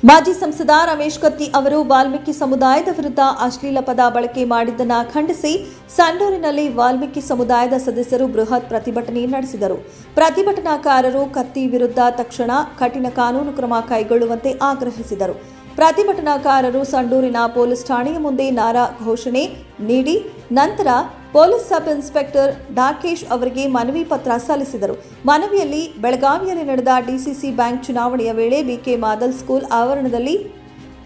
ಮಾಜಿ ಸಂಸದ ರಮೇಶ್ ಕತ್ತಿ ಅವರು ವಾಲ್ಮೀಕಿ ಸಮುದಾಯದ ವಿರುದ್ಧ ಅಶ್ಲೀಲ ಪದ ಬಳಕೆ ಮಾಡಿದ್ದನ್ನು ಖಂಡಿಸಿ ಸಂಡೂರಿನಲ್ಲಿ ವಾಲ್ಮೀಕಿ ಸಮುದಾಯದ ಸದಸ್ಯರು ಬೃಹತ್ ಪ್ರತಿಭಟನೆ ನಡೆಸಿದರು. ಪ್ರತಿಭಟನಾಕಾರರು ಕತ್ತಿ ವಿರುದ್ಧ ತಕ್ಷಣ ಕಠಿಣ ಕಾನೂನು ಕ್ರಮ ಕೈಗೊಳ್ಳುವಂತೆ ಆಗ್ರಹಿಸಿದರು. ಪ್ರತಿಭಟನಾಕಾರರು ಸಂಡೂರಿನ ಪೊಲೀಸ್ ಠಾಣೆಯ ಮುಂದೆ ನಾರಾ ಘೋಷಣೆ ನೀಡಿ ನಂತರ ಪೊಲೀಸ್ ಸಬ್ ಇನ್ಸ್ಪೆಕ್ಟರ್ ಡಾಕೇಶ್ ಅವರಿಗೆ ಮನವಿ ಪತ್ರ ಸಲ್ಲಿಸಿದರು. ಮನವಿಯಲ್ಲಿ ಬೆಳಗಾವಿಯಲ್ಲಿ ನಡೆದ ಡಿಸಿಸಿ ಬ್ಯಾಂಕ್ ಚುನಾವಣೆಯ ವೇಳೆ ಬಿಕೆ ಮಾದಲ್ ಸ್ಕೂಲ್ ಆವರಣದಲ್ಲಿ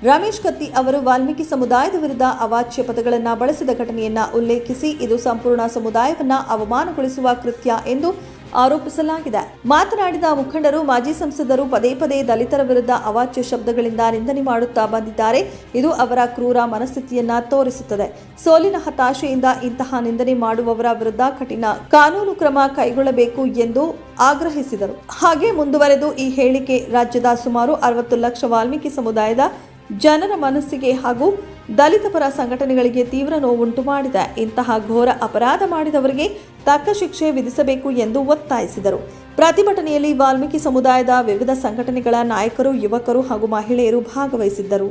ರಮೇಶ್ ಕತ್ತಿ ಅವರು ವಾಲ್ಮೀಕಿ ಸಮುದಾಯದ ವಿರುದ್ಧ ಅವಾಚ್ಯ ಪದಗಳನ್ನು ಬಳಸಿದ ಘಟನೆಯನ್ನು ಉಲ್ಲೇಖಿಸಿ ಇದು ಸಂಪೂರ್ಣ ಸಮುದಾಯವನ್ನು ಅವಮಾನಗೊಳಿಸುವ ಕೃತ್ಯ ಎಂದು ಆರೋಪಿಸಲಾಗಿದೆ. ಮಾತನಾಡಿದ ಮುಖಂಡರು, ಮಾಜಿ ಸಂಸದರು ಪದೇ ಪದೇ ದಲಿತರ ವಿರುದ್ಧ ಅವಾಚ್ಯ ಶಬ್ದಗಳಿಂದ ನಿಂದನೆ ಮಾಡುತ್ತಾ ಬಂದಿದ್ದಾರೆ. ಇದು ಅವರ ಕ್ರೂರ ಮನಸ್ಥಿತಿಯನ್ನ ತೋರಿಸುತ್ತದೆ. ಸೋಲಿನ ಹತಾಶೆಯಿಂದ ಇಂತಹ ನಿಂದನೆ ಮಾಡುವವರ ವಿರುದ್ಧ ಕಠಿಣ ಕಾನೂನು ಕ್ರಮ ಕೈಗೊಳ್ಳಬೇಕು ಎಂದು ಆಗ್ರಹಿಸಿದರು. ಹಾಗೆ ಮುಂದುವರೆದು ಈ ಹೇಳಿಕೆ ರಾಜ್ಯದ ಸುಮಾರು 60 ಲಕ್ಷ ವಾಲ್ಮೀಕಿ ಸಮುದಾಯದ ಜನರ ಮನಸ್ಸಿಗೆ ಹಾಗೂ ದಲಿತ ಪರ ಸಂಘಟನೆಗಳಿಗೆ ತೀವ್ರ ನೋವುಂಟು ಮಾಡಿದೆ. ಇಂತಹ ಘೋರ ಅಪರಾಧ ಮಾಡಿದವರಿಗೆ ತಕ್ಕ ಶಿಕ್ಷೆ ವಿಧಿಸಬೇಕು ಎಂದು ಒತ್ತಾಯಿಸಿದರು. ಪ್ರತಿಭಟನೆಯಲ್ಲಿ ವಾಲ್ಮೀಕಿ ಸಮುದಾಯದ ವಿವಿಧ ಸಂಘಟನೆಗಳ ನಾಯಕರು, ಯುವಕರು ಹಾಗೂ ಮಹಿಳೆಯರು ಭಾಗವಹಿಸಿದ್ದರು.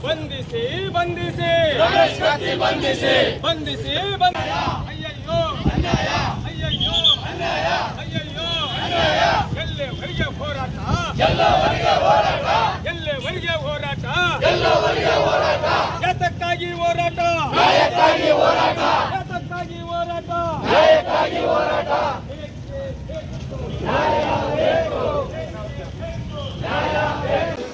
ಬಂಧಿಸಿ ಬಂಧಿಸಿ ರಮೇಶ್ ಕತ್ತಿ ಬಂಧಿಸಿ ಬಂಧಿಸಿ ಅಯ್ಯಯ್ಯೋ ಅನ್ಯಾಯ ಅಯ್ಯಯ್ಯೋ ಅನ್ಯಾಯ ಅಯ್ಯಯ್ಯೋ ಅನ್ಯಾಯ ಎಲ್ಲೆವರೆಗೆ ಹೋರಾಟ ಎಲ್ಲೆವರೆಗೆ ಹೋರಾಟ ಎಲ್ಲೆವರೆಗೆ ಹೋರಾಟ ಎಲ್ಲೆವರೆಗೆ ಹೋರಾಟ ಯಾತಕ್ಕಾಗಿ ಹೋರಾಟ ನ್ಯಾಯಕ್ಕಾಗಿ ಹೋರಾಟ ಯಾತಕ್ಕಾಗಿ ಹೋರಾಟ ನ್ಯಾಯಕ್ಕಾಗಿ ಹೋರಾಟ ನ್ಯಾಯ ಬೇಕು ನ್ಯಾಯ ಬೇಕು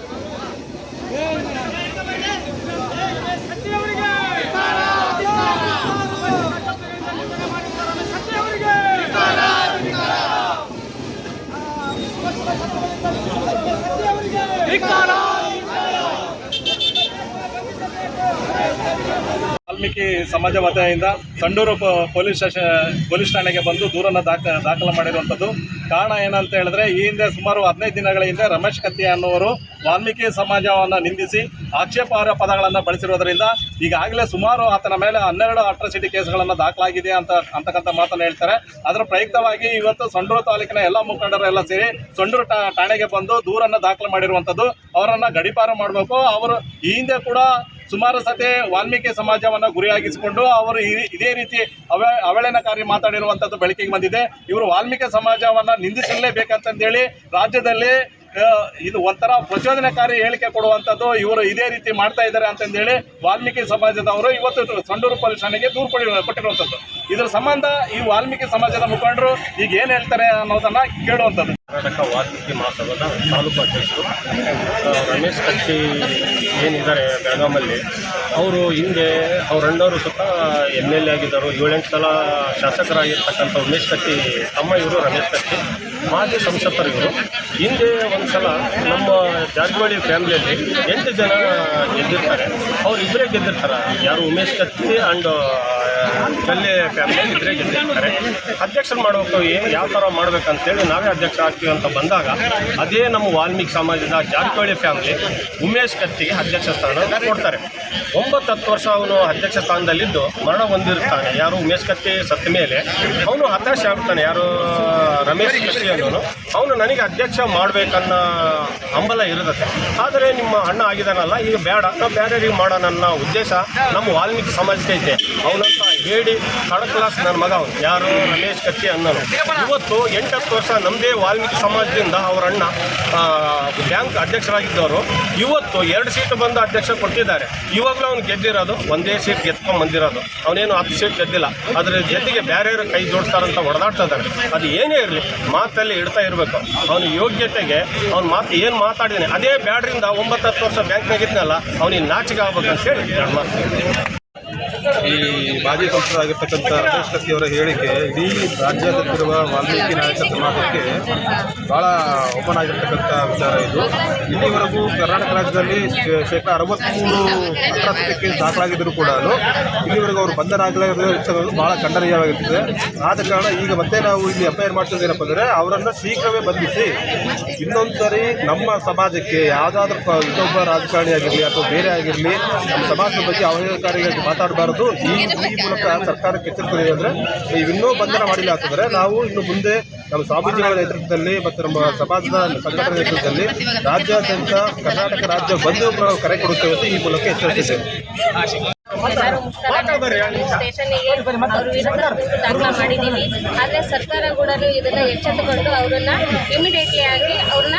ವಾಲ್ಮೀಕಿ ಸಮಾಜ ವತಿಯಿಂದ ಸಂಡೂರು ಪೊಲೀಸ್ ಠಾಣೆಗೆ ಬಂದು ದೂರನ್ನು ದಾಖಲು ಮಾಡಿರುವಂಥದ್ದು. ಕಾರಣ ಏನಂತ ಹೇಳಿದ್ರೆ, ಈ ಹಿಂದೆ ಸುಮಾರು 15 ದಿನಗಳ ಹಿಂದೆ ರಮೇಶ್ ಕತ್ತಿ ಅನ್ನುವರು ವಾಲ್ಮೀಕಿ ಸಮಾಜವನ್ನು ನಿಂದಿಸಿ ಆಕ್ಷೇಪಾರ್ಹ ಪದಗಳನ್ನು ಬಳಸಿರೋದ್ರಿಂದ ಈಗಾಗಲೇ ಸುಮಾರು ಆತನ ಮೇಲೆ 12 ಅಟ್ರಾಸಿಟಿ ಕೇಸ್ಗಳನ್ನು ದಾಖಲಾಗಿದೆ ಅಂತಕ್ಕಂಥ ಮಾತನ್ನು ಹೇಳ್ತಾರೆ. ಅದರ ಪ್ರಯುಕ್ತವಾಗಿ ಇವತ್ತು ಸಂಡೂರು ತಾಲೂಕಿನ ಎಲ್ಲ ಮುಖಂಡರೆಲ್ಲ ಸೇರಿ ಸಂಡೂರು ಠಾಣೆಗೆ ಬಂದು ದೂರನ್ನು ದಾಖಲು ಮಾಡಿರುವಂಥದ್ದು. ಅವರನ್ನು ಗಡೀಪಾರು ಮಾಡಬೇಕು. ಅವರು ಈ ಹಿಂದೆ ಕೂಡ ಸುಮಾರು ಸತಿ ವಾಲ್ಮೀಕಿ ಸಮಾಜವನ್ನು ಗುರಿಯಾಗಿಸಿಕೊಂಡು ಅವರು ಇದೇ ರೀತಿ ಅವಹೇಳನಕಾರಿ ಮಾತಾಡಿರುವಂಥದ್ದು ಬೆಳಕಿಗೆ ಬಂದಿದೆ. ಇವರು ವಾಲ್ಮೀಕಿ ಸಮಾಜವನ್ನು ನಿಂದಿಸಲೇಬೇಕಂತಂದೇಳಿ ರಾಜ್ಯದಲ್ಲಿ ಇದು ಒಂಥರ ಪ್ರಚೋದನಕಾರಿ ಹೇಳಿಕೆ ಕೊಡುವಂಥದ್ದು ಇವರು ಇದೇ ರೀತಿ ಮಾಡ್ತಾ ಇದ್ದಾರೆ ಅಂತಂದೇಳಿ ವಾಲ್ಮೀಕಿ ಸಮಾಜದವರು ಇವತ್ತು ಸಂಡೂರು ಪೊಲೀಸ್ ಠಾಣೆಗೆ ದೂರು ಕೊಟ್ಟಿರುವಂಥದ್ದು. ಇದರ ಸಂಬಂಧ ಈ ವಾಲ್ಮೀಕಿ ಸಮಾಜದ ಮುಖಂಡರು ಈಗ ಏನು ಹೇಳ್ತಾರೆ ಅನ್ನೋದನ್ನು ಕೇಳುವಂಥದ್ದು. ಕರ್ನಾಟಕ ವಾಲ್ಮೀಕಿ ಮಹಾಸಭಾದ ತಾಲೂಕು ಅಧ್ಯಕ್ಷರು ರಮೇಶ್ ಕತ್ತಿ ಏನಿದ್ದಾರೆ ಬೆಳಗಾಮಲ್ಲಿ, ಅವರು ಹಿಂದೆ ಅವರಣ್ಣವರು ಸುತ್ತ MLA ಆಗಿದ್ದರು. 7-8 ಸಲ ಶಾಸಕರಾಗಿರ್ತಕ್ಕಂಥ ಉಮೇಶ್ ಕತ್ತಿ ತಮ್ಮ ಇವರು ರಮೇಶ್ ಕತ್ತಿ ಮಾಜಿ ಸಂಸದರು ಇವರು. ಹಿಂದೆ ಒಂದು ಸಲ ನಮ್ಮ ಜಾರಕಿಹೊಳಿ ಫ್ಯಾಮಿಲಿಯಲ್ಲಿ 8 ಜನ ಗೆದ್ದಿರ್ತಾರೆ. ಅವ್ರು ಇಬ್ಬರೇ ಗೆದ್ದಿರ್ತಾರೆ. ಯಾರು ಉಮೇಶ್ ಕತ್ತಿ ಆ್ಯಂಡ್ ಜಲ್ಲೆ ಫ್ಯಾಮಿಲಿ ಇಬ್ಬರೇ ಗೆದ್ದಿರ್ತಾರೆ. ಅಧ್ಯಕ್ಷರು ಮಾಡಬೇಕು, ಯಾವ ಥರ ಮಾಡ್ಬೇಕಂತೇಳಿ ನಾವೇ ಅಧ್ಯಕ್ಷ ಆಗ್ತೀವಿ ಅಂತ ಬಂದಾಗ ಅದೇ ನಮ್ಮ ವಾಲ್ಮೀಕಿ ಸಮಾಜದ ಜಾರಕಿಹೊಳಿ ಫ್ಯಾಮಿಲಿ ಉಮೇಶ್ ಕತ್ತಿಗೆ ಅಧ್ಯಕ್ಷ ಸ್ಥಾನ ಕೊಡ್ತಾರೆ. 9-10 ವರ್ಷ ಅವನು ಅಧ್ಯಕ್ಷ ಸ್ಥಾನದಲ್ಲಿದ್ದು ಮರಣ ಹೊಂದಿರ್ತಾನೆ. ಯಾರು ಉಮೇಶ್ ಕತ್ತಿ ಸತ್ತ ಮೇಲೆ ಅವನು ಹತಾಶೆ ಆಗ್ತಾನೆ. ಯಾರು ರಮೇಶ್ ಕತ್ತಿ ಅನ್ನೋನು ಅವನು ನನಗೆ ಅಧ್ಯಕ್ಷ ಮಾಡಬೇಕನ್ನೋ ಹಂಬಲ ಇರುತ್ತೆ. ಆದರೆ ನಿಮ್ಮ ಅಣ್ಣ ಆಗಿದಾನಲ್ಲ, ಈಗ ಬೇಡ, ನಾವು ಬೇರೆಯವ್ರಿಗೆ ಮಾಡೋಣ ಅನ್ನೋ ಉದ್ದೇಶ ನಮ್ಮ ವಾಲ್ಮೀಕಿ ಸಮಾಜಕ್ಕೆ ಐತೆ. ಅವನಂತ ಹೇಳಿ ಥರ್ಡ್ ಕ್ಲಾಸ್ ನನ್ನ ಮಗ ಅವನು, ಯಾರು ರಮೇಶ್ ಕತ್ತಿ ಅನ್ನೋನು. ಇವತ್ತು 8-10 ವರ್ಷ ನಮ್ಮದೇ ವಾಲ್ಮೀಕಿ ಸಮಾಜದಿಂದ ಅವರ ಅಣ್ಣ ಬ್ಯಾಂಕ್ ಅಧ್ಯಕ್ಷರಾಗಿದ್ದವರು ಇವತ್ತು 2 ಸೀಟು ಬಂದು ಅಧ್ಯಕ್ಷ ಕೊಟ್ಟಿದ್ದಾರೆ. ಇವಾಗಲೂ ಅವ್ನು ಗೆದ್ದಿರೋದು ಒಂದೇ ಸೀಟ್ ಗೆದ್ಕೊಂಡು ಬಂದಿರೋದು. ಅವನೇನು 10 ಸೀಟ್ ಗೆದ್ದಿಲ್ಲ. ಅದರ ಜೊತೆಗೆ ಬೇರೆಯವರು ಕೈ ಜೋಡಿಸ್ತಾರಂತ ಹೊಡೆದಾಡ್ತಾ ಇದ್ದಾರೆ. ಅದು ಏನೇ ಇರಲಿ ಮಾತಲ್ಲಿ ಇಡ್ತಾ ಇರಬೇಕು. ಅವನ ಯೋಗ್ಯತೆಗೆ ಅವ್ನು ಏನು ಮಾತಾಡಿದ್ದಾನೆ ಅದೇ ಬ್ಯಾಡ್ರಿಂದ 9-10 ವರ್ಷ ಬ್ಯಾಂಕ್ನಾಗಿದ್ನಲ್ಲ, ಅವನಿಗೆ ನಾಚಿಕೆ ಆಗ್ಬೇಕಂತ ಹೇಳಿ 2 ಮಾತು. ಈ ಮಾಜಿ ಸಂಸದರಾಗಿರ್ತಕ್ಕಂಥ ರಮೇಶ್ ಕತ್ತಿ ಅವರ ಹೇಳಿಕೆ ಇಡೀ ರಾಜ್ಯಾದ್ಯಂತಿರುವ ವಾಲ್ಮೀಕಿ ನಾಯಕ ಸಮಾಜಕ್ಕೆ ಭಾಳ ಓಪನ್ ಆಗಿರ್ತಕ್ಕಂಥ ವಿಚಾರ ಇದು. ಇಲ್ಲಿವರೆಗೂ ಕರ್ನಾಟಕ ರಾಜ್ಯದಲ್ಲಿ ಶೇಕಡ 63 ಅಪರಾಧ ಕೇಸ್ ದಾಖಲಾಗಿದ್ದರೂ ಕೂಡ ಇಲ್ಲಿವರೆಗೂ ಅವರು ಬಂಧನರಾಗಲಾಗಿರೋದು ಭಾಳ ಖಂಡನೀಯವಾಗಿರ್ತದೆ. ಆದ ಕಾರಣ ಈಗ ಮತ್ತೆ ನಾವು ಇಲ್ಲಿ ಎಫ್ಐಆರ್ ಮಾಡ್ತಿದ್ದು ಏನಪ್ಪ ಅಂದರೆ ಅವರನ್ನು ಶೀಘ್ರವೇ ಬಂಧಿಸಿ ಇನ್ನೊಂದು ಸರಿ ನಮ್ಮ ಸಮಾಜಕ್ಕೆ ಯಾವುದಾದ್ರೂ ಇನ್ನೊಬ್ಬ ರಾಜಕಾರಣಿ ಆಗಿರಲಿ ಅಥವಾ ಬೇರೆ ಆಗಿರಲಿ ನಮ್ಮ ಸಮಾಜದ ಬಗ್ಗೆ ಅವಹೇಳನಕಾರಿಯಾಗಿ ಮಾತಾಡಬಾರದು. ಈ ಮೂಲಕ ಸರ್ಕಾರಕ್ಕೆ ಎಚ್ಚರಿಕೆ ಅಂದರೆ ಇನ್ನೂ ಬಂಧನ ಮಾಡಿಲ್ಲ ಅಂತಂದರೆ ನಾವು ಇನ್ನು ಮುಂದೆ ನಮ್ಮ ಸ್ವಾಮೀಜಿಗಳ ನೇತೃತ್ವದಲ್ಲಿ ಮತ್ತು ನಮ್ಮ ಸಮಾಜದ ಸಂಘಟನೆ ನೇತೃತ್ವದಲ್ಲಿ ರಾಜ್ಯಾದ್ಯಂತ ಕರ್ನಾಟಕ ರಾಜ್ಯ ಬಂದ್ ನಾವು ಕರೆ ಕೊಡುತ್ತೇವೆ ಅಂತ ಈ ಮೂಲಕ ಎಚ್ಚರಿಸಿದ್ದೇವೆ. ಸ್ಟೇಷನ್ಗೆ ಅವ್ರ ವಿರುದ್ಧ ದೂರು ದಾಖಲ ಮಾಡಿದ್ದೀವಿ. ಆದರೆ ಸರ್ಕಾರ ಕೂಡ ಇದನ್ನ ಎಚ್ಚೆತ್ತುಕೊಂಡು ಅವ್ರನ್ನ ಇಮಿಡಿಯೇಟ್ಲಿ ಆಗಿ ಅವ್ರನ್ನ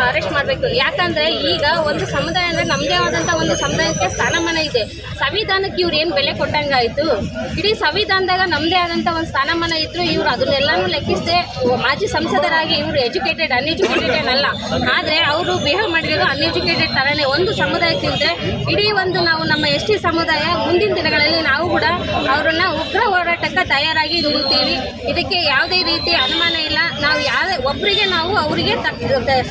ಅರೆಸ್ಟ್ ಮಾಡಬೇಕು. ಯಾಕಂದ್ರೆ ಈಗ ಒಂದು ಸಮುದಾಯ ಅಂದ್ರೆ ನಮ್ಮದೇ ಆದಂಥ ಒಂದು ಸಮುದಾಯಕ್ಕೆ ಸ್ಥಾನಮಾನ ಇದೆ. ಸಂವಿಧಾನಕ್ಕೆ ಇವ್ರು ಏನು ಬೆಲೆ ಕೊಟ್ಟಂಗಾಯಿತು. ಇಡೀ ಸಂವಿಧಾನದಾಗ ನಮ್ಮದೇ ಆದಂಥ ಒಂದು ಸ್ಥಾನಮಾನ ಇದ್ರು ಇವ್ರು ಅದನ್ನೆಲ್ಲನೂ ಲೆಕ್ಕಿಸದೆ ಮಾಜಿ ಸಂಸದರಾಗಿ ಇವರು ಎಜುಕೇಟೆಡ್ ಅನ್ಎಜುಕೇಟೆಡ್ ಅಲ್ಲ. ಆದರೆ ಅವರು ಬಿಹೇವ್ ಮಾಡಿರೋದು ಅನ್ಎಜುಕೇಟೆಡ್ ಥರನೇ. ಒಂದು ಸಮುದಾಯಕ್ಕೆ ತಿಂದರೆ ಇಡೀ ಒಂದು ನಾವು ನಮ್ಮ ಎಸ್ ಟಿ ಸಮುದಾಯ ಮುಂದಿನ ದಿನಗಳಲ್ಲಿ ನಾವು ಕೂಡ ಅವರನ್ನು ಉಗ್ರ ಹೋರಾಟಕ್ಕೆ ತಯಾರಾಗಿ ನಿಲ್ತೀವಿ. ಇದಕ್ಕೆ ಯಾವುದೇ ರೀತಿ ಅನುಮಾನ ಇಲ್ಲ. ನಾವು ಒಬ್ಬರಿಗೆ ನಾವು ಅವರಿಗೆ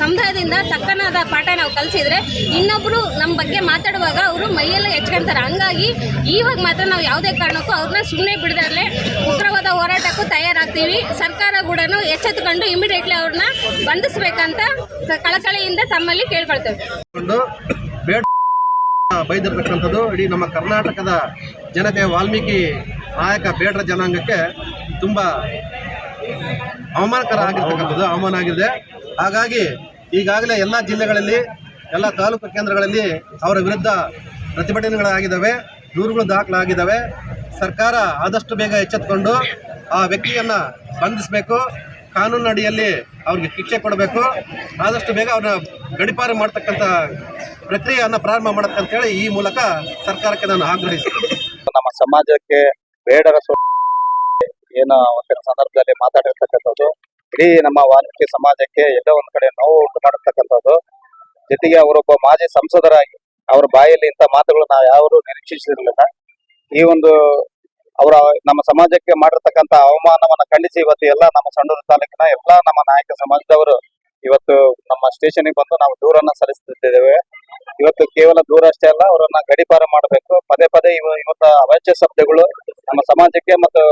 ಸಮುದಾಯದಿಂದ ತಕ್ಕನಾದ ಪಾಠ ನಾವು ಕಲಿಸಿದ್ರೆ ಇನ್ನೊಬ್ಬರು ನಮ್ಮ ಬಗ್ಗೆ ಮಾತಾಡುವಾಗ ಅವರು ಮೈಯೆಲ್ಲ ಹೆಚ್ಕೊಂತಾರೆ. ಹಂಗಾಗಿ ಇವಾಗ ಮಾತ್ರ ನಾವು ಯಾವುದೇ ಕಾರಣಕ್ಕೂ ಅವ್ರನ್ನ ಸುಮ್ಮನೆ ಬಿಡದಲ್ಲೇ ಉಗ್ರವಾದ ಹೋರಾಟಕ್ಕೂ ತಯಾರಾಗ್ತೀವಿ. ಸರ್ಕಾರ ಕೂಡ ಎಚ್ಚೆತ್ತುಕೊಂಡು ಇಮಿಡಿಯೇಟ್ಲಿ ಅವ್ರನ್ನ ಬಂಧಿಸಬೇಕಂತ ಕಳಕಳಿಯಿಂದ ತಮ್ಮಲ್ಲಿ ಕೇಳ್ಕೊಳ್ತೇವೆ. ಬೈದಿರ್ತಕ್ಕಂಥದ್ದು ಇಡೀ ನಮ್ಮ ಕರ್ನಾಟಕದ ಜನತೆ ವಾಲ್ಮೀಕಿ ನಾಯಕ ಬೇಡರ ಜನಾಂಗಕ್ಕೆ ತುಂಬ ಅವಮಾನಕರ ಆಗಿರ್ತಕ್ಕಂಥದ್ದು ಅವಮಾನ ಆಗಿದೆ. ಹಾಗಾಗಿ ಈಗಾಗಲೇ ಎಲ್ಲ ಜಿಲ್ಲೆಗಳಲ್ಲಿ ಎಲ್ಲ ತಾಲೂಕು ಕೇಂದ್ರಗಳಲ್ಲಿ ಅವರ ವಿರುದ್ಧ ಪ್ರತಿಭಟನೆಗಳಾಗಿದ್ದಾವೆ, ದೂರುಗಳು ದಾಖಲಾಗಿದ್ದಾವೆ. ಸರ್ಕಾರ ಆದಷ್ಟು ಬೇಗ ಎಚ್ಚೆತ್ತುಕೊಂಡು ಆ ವ್ಯಕ್ತಿಯನ್ನು ಬಂಧಿಸಬೇಕು, ಕಾನೂನಿನ ಅಡಿಯಲ್ಲಿ ಅವ್ರಿಗೆ ಶಿಕ್ಷೆ ಕೊಡಬೇಕು, ಆದಷ್ಟು ಬೇಗ ಅವ್ರನ್ನ ಗಡೀಪಾರು ಮಾಡ್ತಕ್ಕಂಥ ಪ್ರಕ್ರಿಯೆಯನ್ನು ಪ್ರಾರಂಭ ಮಾಡಕ್ಕಂತೇಳಿ ಈ ಮೂಲಕ ಸರ್ಕಾರಕ್ಕೆ ನಾನು ಆಗ್ರಹಿಸ್ತೀನಿ. ನಮ್ಮ ಸಮಾಜಕ್ಕೆ ಬೇಡರ ಏನೋ ಒಂದು ಸಂದರ್ಭದಲ್ಲಿ ಮಾತಾಡಿರ್ತಕ್ಕಂಥದ್ದು ಇಡೀ ನಮ್ಮ ವಾಲ್ಮೀಕಿ ಸಮಾಜಕ್ಕೆ ಎಲ್ಲೋ ಒಂದ್ ಕಡೆ ನೋವು ಉಂಟು ಮಾಡಿರ್ತಕ್ಕಂಥದ್ದು. ಜೊತೆಗೆ ಅವರೊಬ್ಬ ಮಾಜಿ ಸಂಸದರಾಗಿ ಅವರ ಬಾಯಲ್ಲಿ ಇಂಥ ಮಾತುಗಳು ನಾವು ಯಾರು ನಿರೀಕ್ಷಿಸಿರಲಿಲ್ಲ. ಈ ಒಂದು ಅವರ ನಮ್ಮ ಸಮಾಜಕ್ಕೆ ಮಾಡಿರ್ತಕ್ಕಂಥ ಅವಮಾನವನ್ನ ಖಂಡಿಸಿ ಇವತ್ತು ಎಲ್ಲ ನಮ್ಮ ಸಂಡೂರು ತಾಲೂಕಿನ ಎಲ್ಲ ನಮ್ಮ ನಾಯಕ ಸಮಾಜದವರು ಇವತ್ತು ನಮ್ಮ ಸ್ಟೇಷನ್ಗೆ ಬಂದು ನಾವು ದೂರನ್ನ ಸಲ್ಲಿಸುತ್ತಿದ್ದೇವೆ. ಇವತ್ತು ಕೇವಲ ದೂರ ಅಷ್ಟೇ ಅಲ್ಲ, ಅವರನ್ನ ಗಡೀಪಾರು ಮಾಡಬೇಕು. ಪದೇ ಪದೇ ಇವತ್ತು ಅವಾಚ್ಯ ಶಬ್ದಗಳು ನಮ್ಮ ಸಮಾಜಕ್ಕೆ ಮತ್ತು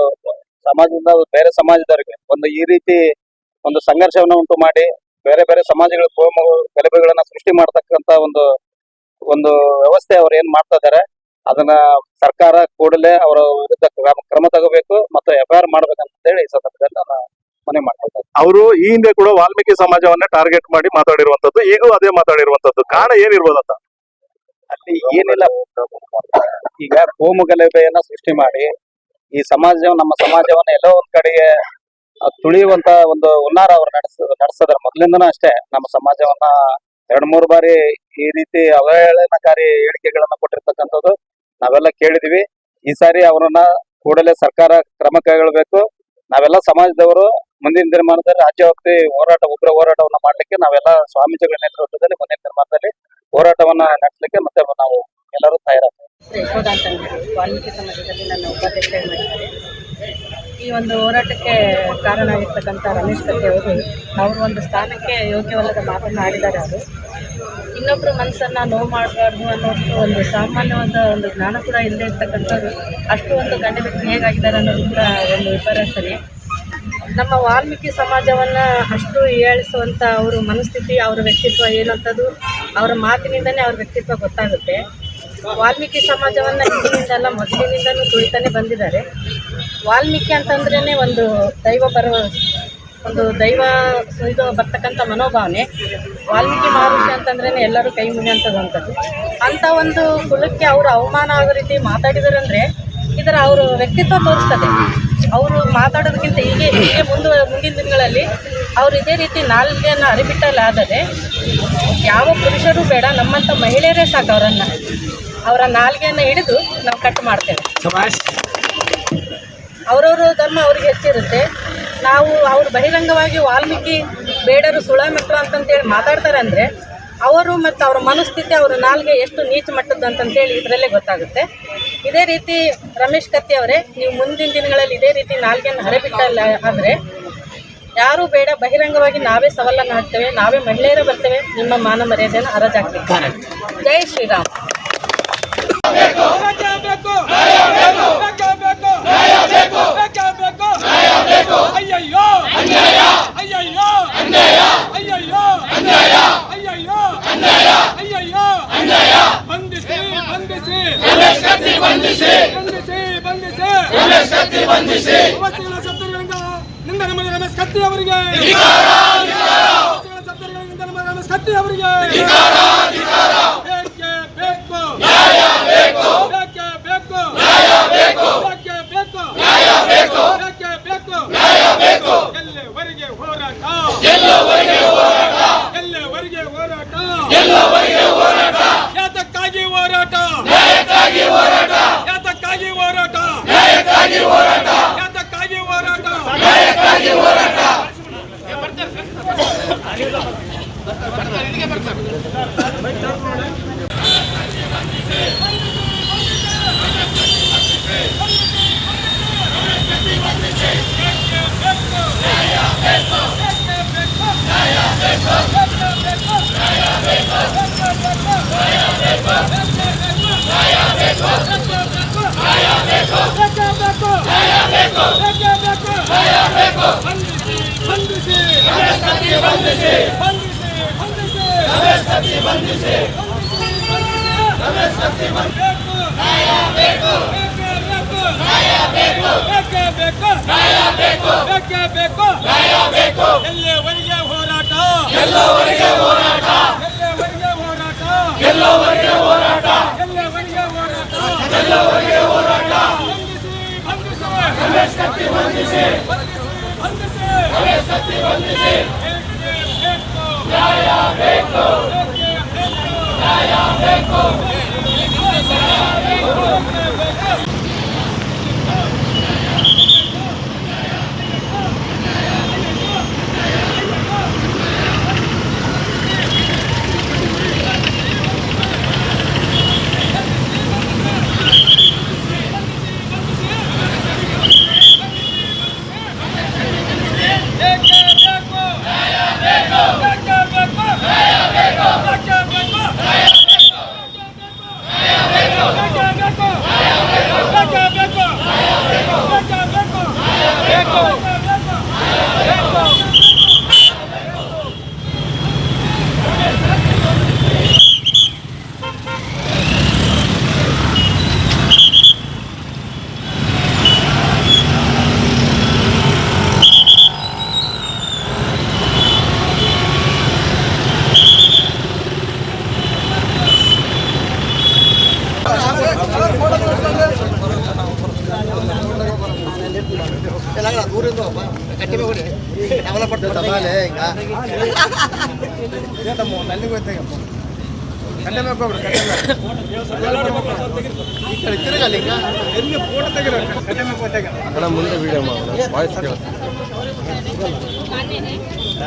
ಸಮಾಜದಿಂದ ಬೇರೆ ಸಮಾಜದವರಿಗೆ ಒಂದು ಈ ರೀತಿ ಒಂದು ಸಂಘರ್ಷವನ್ನು ಉಂಟು ಮಾಡಿ ಬೇರೆ ಬೇರೆ ಸಮಾಜಗಳ ಕೋಮು ಗಲಭೆಗಳನ್ನ ಸೃಷ್ಟಿ ಮಾಡತಕ್ಕಂತ ಒಂದು ವ್ಯವಸ್ಥೆ ಅವ್ರು ಏನ್ ಮಾಡ್ತಾ ಇದಾರೆ, ಅದನ್ನ ಸರ್ಕಾರ ಕೂಡಲೇ ಅವರ ವಿರುದ್ಧ ಕ್ರಮ ತಗೋಬೇಕು ಮತ್ತು ಎಫ್ಐಆರ್ ಮಾಡ್ಬೇಕಂತ ಹೇಳಿ ಈ ಸಂದರ್ಭದಲ್ಲಿ ನಾನು ಮನವಿ ಮಾಡ್ತಾ ಅವರು ಈ ಹಿಂದೆ ಕೂಡ ವಾಲ್ಮೀಕಿ ಸಮಾಜವನ್ನೇ ಟಾರ್ಗೆಟ್ ಮಾಡಿ ಮಾತಾಡಿರುವಂತದ್ದು, ಈಗೂ ಅದೇ ಮಾತಾಡಿರುವಂತದ್ದು. ಕಾರಣ ಏನಿರ್ಬೋದಂತ? ಅಲ್ಲಿ ಏನಿಲ್ಲ, ಈಗ ಕೋಮು ಗಲಭೆಯನ್ನ ಸೃಷ್ಟಿ ಮಾಡಿ ಈ ನಮ್ಮ ಸಮಾಜವನ್ನ ಎಲ್ಲೋ ಒಂದ್ ಕಡೆಗೆ ತುಳಿಯುವಂತ ಒಂದು ಹುನ್ನಾರ ಅವ್ರು ನಡೆಸಿದ್ರೆ ಮೊದ್ಲಿಂದನೂ ಅಷ್ಟೇ ನಮ್ಮ ಸಮಾಜವನ್ನ 2-3 ಬಾರಿ ಈ ರೀತಿ ಅವಹೇಳನಕಾರಿ ಹೇಳಿಕೆಗಳನ್ನ ಕೊಟ್ಟಿರ್ತಕ್ಕಂಥದ್ದು ನಾವೆಲ್ಲ ಕೇಳಿದೀವಿ. ಈ ಸಾರಿ ಅವರನ್ನ ಕೂಡಲೇ ಸರ್ಕಾರ ಕ್ರಮ ಕೈಗೊಳ್ಳಬೇಕು. ನಾವೆಲ್ಲ ಸಮಾಜದವರು ಮುಂದಿನ ದಿನಮಾನದಲ್ಲಿ ರಾಜ್ಯವ್ಯಾಪಿ ಉಗ್ರ ಹೋರಾಟವನ್ನ ಮಾಡ್ಲಿಕ್ಕೆ ನಾವೆಲ್ಲ ಸ್ವಾಮೀಜಿಗಳ ನೇತೃತ್ವದಲ್ಲಿ ಮುಂದಿನ ದಿನಮಾನದಲ್ಲಿ ಹೋರಾಟವನ್ನ ನಡೆಸಲಿಕ್ಕೆ ಮತ್ತೆ ನಾವು ಎಲ್ಲರೂ ತಯಾರಾಗ್ತೇವೆ. ಯಶೋಧ ಅಂತ ವಾಲ್ಮೀಕಿ ಸಮಾಜದಲ್ಲಿ ನನ್ನ ಉಪಾಧ್ಯಕ್ಷ ಮಾಡಿದ್ದಾರೆ. ಈ ಒಂದು ಹೋರಾಟಕ್ಕೆ ಕಾರಣ ಆಗಿರ್ತಕ್ಕಂಥ ರಮೇಶ್ ಕತ್ತಿ ಅವರು ಒಂದು ಸ್ಥಾನಕ್ಕೆ ಯೋಗ್ಯವಲ್ಲದ ಮಾತನ್ನು ಆಡಿದ್ದಾರೆ. ಅದು ಇನ್ನೊಬ್ಬರ ಮನಸ್ಸನ್ನು ನೋವು ಮಾಡಬಾರ್ದು ಅನ್ನೋಷ್ಟು ಒಂದು ಸಾಮಾನ್ಯವಾದ ಒಂದು ಜ್ಞಾನ ಕೂಡ ಇಲ್ಲದೆ ಇರ್ತಕ್ಕಂಥವ್ರು ಅಷ್ಟು ಒಂದು ಗಂಡ ವ್ಯಕ್ತಿ ಹೇಗಾಗಿದ್ದಾರೆ ಅನ್ನೋದು ಕೂಡ ಒಂದು ವಿಪರ್ಯಾಸನೆ. ನಮ್ಮ ವಾಲ್ಮೀಕಿ ಸಮಾಜವನ್ನು ಅಷ್ಟು ಹೀಯಾಳಿಸುವಂಥ ಅವರ ಮನಸ್ಥಿತಿ, ಅವರ ವ್ಯಕ್ತಿತ್ವ ಏನಂಥದ್ದು ಅವರ ಮಾತಿನಿಂದನೇ ಅವ್ರ ವ್ಯಕ್ತಿತ್ವ ಗೊತ್ತಾಗುತ್ತೆ. ವಾಲ್ಮೀಕಿ ಸಮಾಜವನ್ನು ಹಿಂದಿನಿಂದಲ್ಲ ಮೊದಲಿನಿಂದಲೂ ತುಳಿತಾನೆ ಬಂದಿದ್ದಾರೆ. ವಾಲ್ಮೀಕಿ ಅಂತಂದ್ರೇ ಒಂದು ದೈವ ಇದು ಬರ್ತಕ್ಕಂಥ ಮನೋಭಾವನೆ. ವಾಲ್ಮೀಕಿ ಮಹರ್ಷಿ ಅಂತಂದ್ರೇ ಎಲ್ಲರೂ ಕೈ ಮುಗಿಯುವಂಥದ್ದು. ಅಂಥ ಒಂದು ಕುಲಕ್ಕೆ ಅವರು ಅವಮಾನ ಆಗೋ ರೀತಿ ಮಾತಾಡಿದಾರಂದರೆ ಇದರ ಅವರು ವ್ಯಕ್ತಿತ್ವ ತೋರಿಸ್ತದೆ. ಅವರು ಮಾತಾಡೋದಕ್ಕಿಂತ ಹೀಗೆ ಮುಂದಿನ ದಿನಗಳಲ್ಲಿ ಅವರು ಇದೇ ರೀತಿ ನಾಲ್ಗೆಯನ್ನು ಅರಿಬಿಟ್ಟಲಾದರೆ ಯಾವ ಪುರುಷರು ಬೇಡ, ನಮ್ಮಂಥ ಮಹಿಳೆಯರೇ ಸಾಕು ಅವರ ನಾಲ್ಗೆಯನ್ನು ಹಿಡಿದು ನಾವು ಕಟ್ ಮಾಡ್ತೇವೆ. ಅವರವರು ಧರ್ಮ ಅವ್ರಿಗೆ ಹೆಚ್ಚಿರುತ್ತೆ. ಅವರು ಬಹಿರಂಗವಾಗಿ ವಾಲ್ಮೀಕಿ ಬೇಡರು ಸುಳ ಮಕ್ಕಳು ಅಂತಂತೇಳಿ ಮಾತಾಡ್ತಾರೆ ಅಂದರೆ ಅವರು ಮತ್ತು ಅವರ ಮನಸ್ಥಿತಿ, ಅವರ ನಾಲ್ಗೆ ಎಷ್ಟು ನೀಚ ಮಟ್ಟದ್ದು ಅಂತಂತೇಳಿ ಇದರಲ್ಲೇ ಗೊತ್ತಾಗುತ್ತೆ. ಇದೇ ರೀತಿ ರಮೇಶ್ ಕತ್ತಿ ಅವರೇ, ನೀವು ಮುಂದಿನ ದಿನಗಳಲ್ಲಿ ಇದೇ ರೀತಿ ನಾಲ್ಗೆಯನ್ನು ಹರಿಬಿಟ್ಟಲ್ಲ ಆದರೆ ಯಾರೂ ಬೇಡ, ಬಹಿರಂಗವಾಗಿ ನಾವೇ ಸವಾಲನ್ನು ಹಾಕ್ತೇವೆ, ನಾವೇ ಮಹಿಳೆಯರೇ ಬರ್ತೇವೆ, ನಿಮ್ಮ ಮಾನ ಮರ್ಯಾದೆಯನ್ನು ಹರಾಜಾಗ್ತೇವೆ. ಜೈ ಶ್ರೀರಾಮ್. ಅಯ್ಯಯ್ಯೋ ಅಯ್ಯಯ್ಯೋ ಅಯ್ಯಯ್ಯೋ ಅಯ್ಯಯ್ಯೋ ಅಯ್ಯಯ್ಯೋ ಬಂಧಿಸಿ ಬಂಧಿಸಿ ಬಂಧಿಸಿ ಬಂಧಿಸಿ ನಿಂದ ನಮಗೆ ರಮೇಶ್ ಕತ್ತಿ ಅವರಿಗೆ ರಮೇಶ್ ಕತ್ತಿ ಅವರಿಗೆ ಎಲ್ಲಿವರೆಗೆ ಹೋರಾಟ ಯಾತಕ್ಕಾಗಿ ಹೋರಾಟ ಯಾತಕ್ಕಾಗಿ ಹೋರಾಟ ಎಲ್ಲಿವರೆಗೆ ಹೋರಾಟ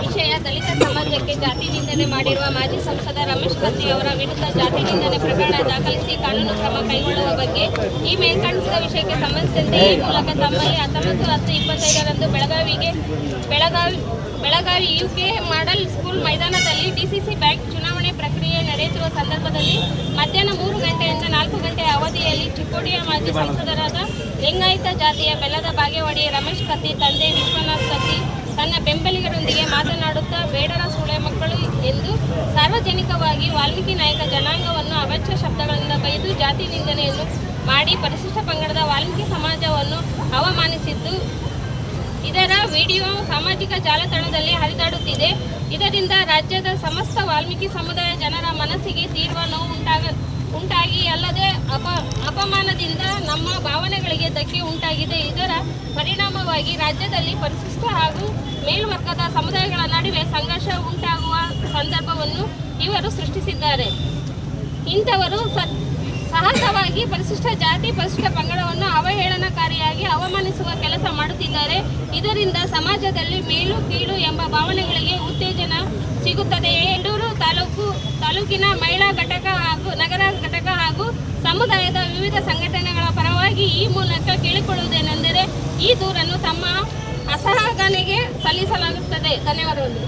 ವಿಷಯ ದಲಿತ ಸಮಾಜಕ್ಕೆ ಜಾತಿ ನಿಂದನೆ ಮಾಡಿರುವ ಮಾಜಿ ಸಂಸದ ರಮೇಶ್ ಕತ್ತಿ ಅವರ ವಿರುದ್ಧ ಜಾತಿ ನಿಂದನೆ ಪ್ರಕರಣ ದಾಖಲಿಸಿ ಕಾನೂನು ಕ್ರಮ ಕೈಗೊಳ್ಳುವ ಬಗ್ಗೆ ಈ ಮೇಲ್ಕಾಣಿಸಿದ ವಿಷಯಕ್ಕೆ ಸಂಬಂಧಿಸಿದಂತೆ ಈ ಮೂಲಕ ತಮ್ಮಲ್ಲಿ 19/10/25ರಂದು ಬೆಳಗಾವಿ ಯುಕೆ ಮಾಡೆಲ್ ಸ್ಕೂಲ್ ಮೈದಾನದಲ್ಲಿ ಡಿಸಿಸಿ ಬ್ಯಾಂಕ್ ಚುನಾವಣೆ ಪ್ರಕ್ರಿಯೆ ನಡೆಯುತ್ತಿರುವ ಸಂದರ್ಭದಲ್ಲಿ ಮಧ್ಯಾಹ್ನ 3 ಗಂಟೆಯಿಂದ 4 ಗಂಟೆ ಅವಧಿಯಲ್ಲಿ ಚಿಕ್ಕೋಡಿಯ ಮಾಜಿ ಸಂಸದರಾದ ಲಿಂಗಾಯತ ಜಾತಿಯ ಬೆಲ್ಲದ ಬಾಗೇವಾಡಿ ರಮೇಶ್ ಕತ್ತಿ ತಂದೆ ವಿಶ್ವನಾಥ್ ಕತ್ತಿ ತನ್ನ ಬೆಂಬಲಿಗರೊಂದಿಗೆ ಮಾತನಾಡುತ್ತಾ ಬೇಡರ ಸೂಳೆ ಮಕ್ಕಳು ಎಂದು ಸಾರ್ವಜನಿಕವಾಗಿ ವಾಲ್ಮೀಕಿ ನಾಯಕ ಜನಾಂಗವನ್ನು ಅವಾಚ್ಯ ಶಬ್ದಗಳಿಂದ ಬೈದು ಜಾತಿ ನಿಂದನೆಯನ್ನು ಮಾಡಿ ಪರಿಶಿಷ್ಟ ಪಂಗಡದ ವಾಲ್ಮೀಕಿ ಸಮಾಜವನ್ನು ಅವಮಾನಿಸಿದ್ದು, ಇದರ ವಿಡಿಯೋ ಸಾಮಾಜಿಕ ಜಾಲತಾಣದಲ್ಲಿ ಹರಿದಾಡುತ್ತಿದೆ. ಇದರಿಂದ ರಾಜ್ಯದ ಸಮಸ್ತ ವಾಲ್ಮೀಕಿ ಸಮುದಾಯ ಜನರ ಮನಸ್ಸಿಗೆ ತೀವ್ರ ನೋವು ಉಂಟಾಗಿ ಅಲ್ಲದೆ ಅಪಮಾನದಿಂದ ನಮ್ಮ ಭಾವನೆಗಳಿಗೆ ಧಕ್ಕೆ ಉಂಟಾಗಿದೆ. ಇದರ ಪರಿಣಾಮವಾಗಿ ರಾಜ್ಯದಲ್ಲಿ ಪರಿಶಿಷ್ಟ ಹಾಗೂ ಮೇಲ್ವರ್ಗದ ಸಮುದಾಯಗಳ ನಡುವೆ ಸಂಘರ್ಷ ಉಂಟಾಗುವ ಸಂದರ್ಭವನ್ನು ಇವರು ಸೃಷ್ಟಿಸಿದ್ದಾರೆ. ಇಂಥವರು ಸಹಜವಾಗಿ ಪರಿಶಿಷ್ಟ ಜಾತಿ ಪರಿಶಿಷ್ಟ ಪಂಗಡವನ್ನು ಅವಹೇಳನಕಾರಿಯಾಗಿ ಅವಮಾನಿಸುವ ಕೆಲಸ ಮಾಡುತ್ತಿದ್ದಾರೆ. ಇದರಿಂದ ಸಮಾಜದಲ್ಲಿ ಮೇಲು ಕೀಳು ಎಂಬ ಭಾವನೆಗಳಿಗೆ ಉತ್ತೇಜನ ಸಿಗುತ್ತದೆ. ಯಡೂರು ತಾಲೂಕಿನ ಮಹಿಳಾ ಘಟಕ ಹಾಗೂ ನಗರ ಘಟಕ ಹಾಗೂ ಸಮುದಾಯದ ವಿವಿಧ ಸಂಘಟನೆಗಳ ಪರವಾಗಿ ಈ ಮೂಲಕ ಕೇಳಿಕೊಳ್ಳುವುದೇನೆಂದರೆ ಈ ದೂರನ್ನು ತಮ್ಮ ಅಸಹಾಯಕನಿಗೆ ಸಲ್ಲಿಸಲಾಗುತ್ತದೆ. ಧನ್ಯವಾದಗಳು.